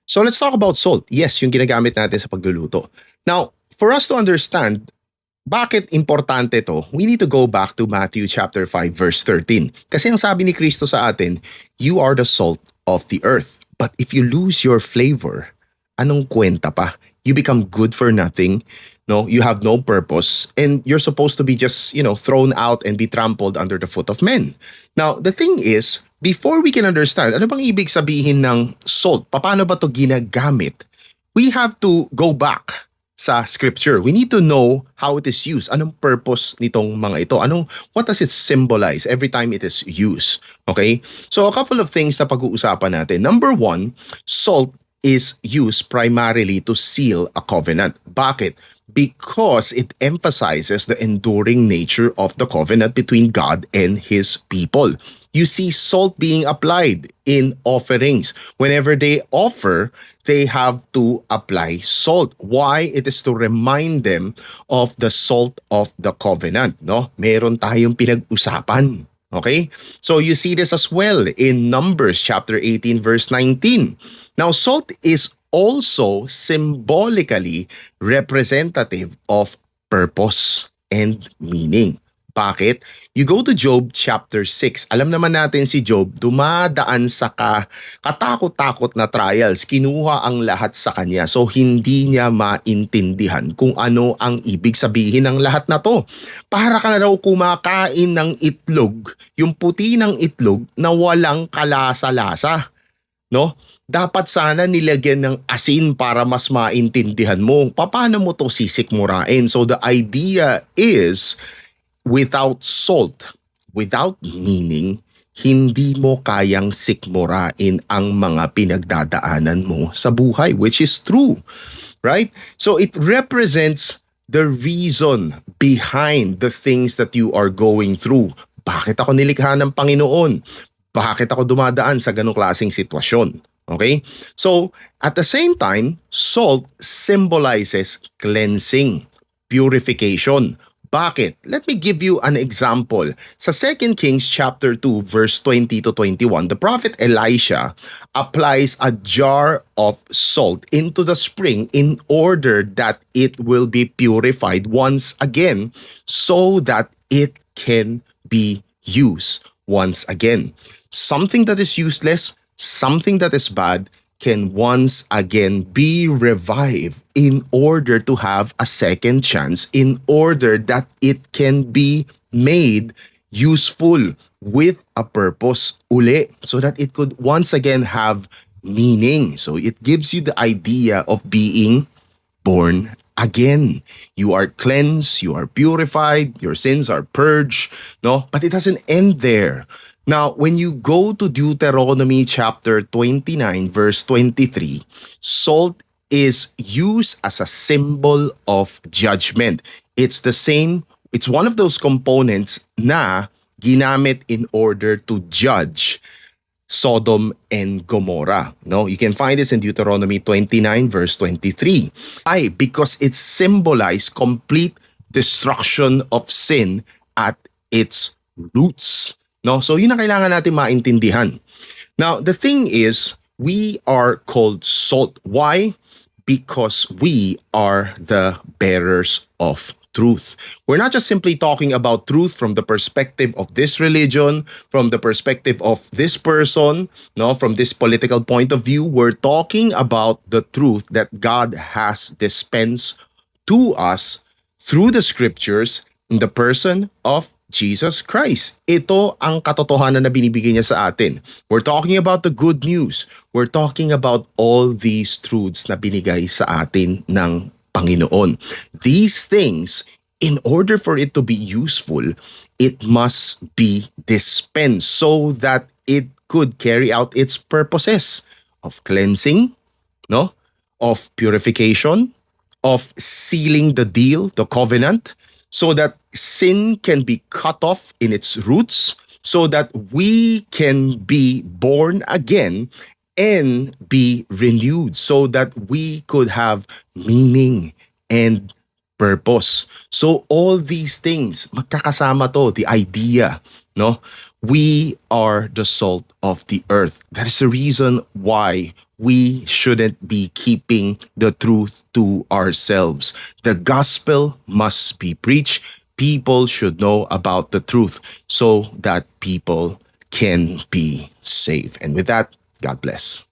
So let's talk about salt. Yes, yung ginagamit natin sa pagluluto. Now, for us to understand bakit importante to, we need to go back to Matthew chapter 5 verse 13. Kasi ang sabi ni Kristo sa atin, you are the salt of the earth. But if you lose your flavor, anong kwenta pa? You become good for nothing. No, you have no purpose and you're supposed to be just, thrown out and be trampled under the foot of men. Now, the thing is, before we can understand, ano bang ibig sabihin ng salt? Paano ba to ginagamit? We have to go back sa scripture. We need to know how it is used. Anong purpose nitong mga ito? What does it symbolize every time it is used? Okay? So a couple of things na pag-uusapan natin. Number one, salt is used primarily to seal a covenant. Bakit? Because it emphasizes the enduring nature of the covenant between God and His people. You see salt being applied in offerings. Whenever they offer, they have to apply salt. Why? It is to remind them of the salt of the covenant. No? Meron tayong pinag-usapan. Okay? So you see this as well in Numbers chapter 18 verse 19. Now salt is also symbolically representative of purpose and meaning. Bakit? You go to Job chapter 6. Alam naman natin si Job, dumadaan sa katakot-takot na trials. Kinuha ang lahat sa kanya. So hindi niya maintindihan kung ano ang ibig sabihin ng lahat na to. Para ka raw kumakain ng itlog, yung puti ng itlog na walang kalasa-lasa. No? Dapat sana nilagyan ng asin para mas maintindihan mo. Paano mo to sisikmurain? So the idea is, without salt, without meaning, hindi mo kayang sikmurain ang mga pinagdadaanan mo sa buhay, which is true. Right? So it represents the reason behind the things that you are going through. Bakit ako nilikha ng Panginoon? Bakit ako dumadaan sa ganong klaseng sitwasyon? Okay? So, at the same time, salt symbolizes cleansing, purification. Bakit? Let me give you an example. Sa 2 Kings chapter 2 verse 20 to 21, the prophet Elisha applies a jar of salt into the spring in order that it will be purified once again so that it can be used once again. Something that is useless, something that is bad, can once again be revived in order to have a second chance, in order that it can be made useful with a purpose uli, so that it could once again have meaning. So it gives you the idea of being born again. You are cleansed, you are purified, your sins are purged, no? But it doesn't end there. Now, when you go to Deuteronomy chapter 29 verse 23, salt is used as a symbol of judgment. It's one of those components na ginamit in order to judge Sodom and Gomorrah. No, you can find this in Deuteronomy 29 verse 23. Why? Because it symbolized complete destruction of sin at its roots. No, so yun ang kailangan natin maintindihan. Now, the thing is, we are called salt. Why? Because we are the bearers of truth. We're not just simply talking about truth from the perspective of this religion, from the perspective of this person, no, from this political point of view. We're talking about the truth that God has dispensed to us through the scriptures in the person of Jesus Christ. Ito ang katotohanan na binibigay niya sa atin. We're talking about the good news. We're talking about all these truths na binigay sa atin ng Panginoon. These things, in order for it to be useful, it must be dispensed so that it could carry out its purposes of cleansing, no? Of purification, of sealing the deal, the covenant, so that sin can be cut off in its roots, so that we can be born again and be renewed, so that we could have meaning and purpose. So all these things, magkakasama to, the idea, no? We are the salt of the earth. That is the reason why we shouldn't be keeping the truth to ourselves. The gospel must be preached. People should know about the truth so that people can be saved. And with that, God bless.